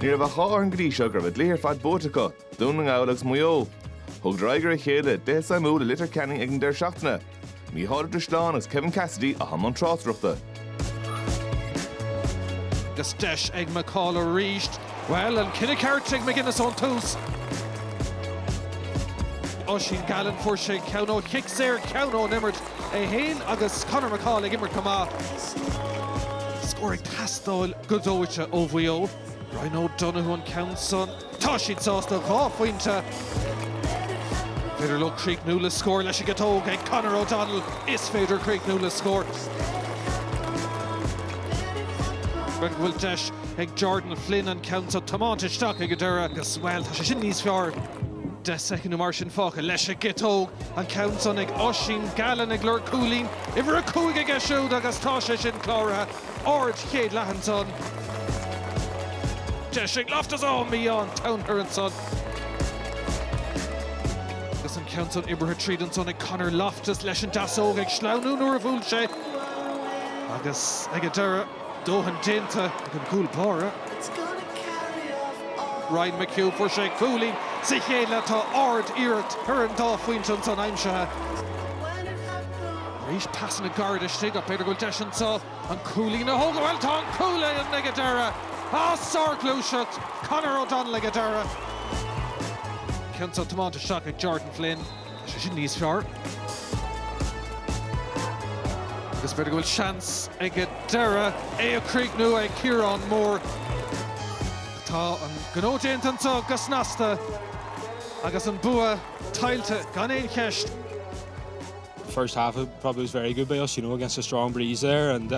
Níor bh cháir an grí seo gur bh léir fad Buaicphointí, dún nGall agus Mayo. Thug dreigear a chéile 10 mú litir canning ag an deir seachtaine. Mí háir Dristáin agus Kevin Cassidy a ham an trásreachta. Agus deis ag McCall a ríist. Well, an cinna ceart ag McGuinness on tús. Oisín Gallen fuair sé ceann chic séir ceann immert é héin agus Conor McCall ag immert cumá. Scóir ag tastáil godóite ó bhuió. Ryan O'Donoghue an ceann son. Tá siad sásta Buaicphointí. Féidir le Creek Nula scór leis go tóg ag Conor O'Donnell. Is féidir Creek Nula scór. Bhfuil deis ag Jordan Flynn an ceann son Tamáinte Stock ag dura agus well tá sé sin níos fearr. 10 second mar sin fácha leis a gitóg an ceann son ag Oisín Gallen ag Lur Coolín. Ifir a cúig ag siúd agus tá sé sin clára. Ord chéad lehan son. Deis ag Loftus ó Maigh an Townher an son. Agus an ceann son Ibrahim tríd an son ag Conor Loftus leis an dasóg ag sláánú nuair a bhúil sé. Agus ag dura dóhan dénta ag an gúil pára. Ryan McHugh fuair sé Coolín. Sa chéile tá ard iirecht ar an Buaicphointí an son aimsethe. Rís passan na garda stig a Peter deis an sa an Coolín a thóg bhfuil tá an Coolín ag dura. Sarclúiseach Conor O'Donnell ag dura. Ceann son Tamáinte Stock ag Jordan Flynn. Sé sin níos fearr. Agus beidir bhfuil seans ag dura é a Creeknú ag Ciarán Mór. Tá an gnódéint an sa gus nasta agus an bua tailte gan éon cheist. First half probably was very good by us, against a strong breeze there, and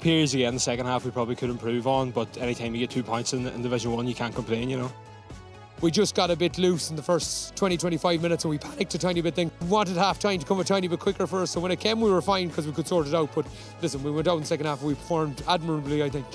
periods again the second half we probably could improve on, but anytime you get 2 points in Division 1 you can't complain. We just got a bit loose in the first 20-25 minutes and we panicked a tiny bit then. We wanted half time to come a tiny bit quicker for us, so when it came we were fine because we could sort it out, but listen, we went out in the second half and we performed admirably, I think,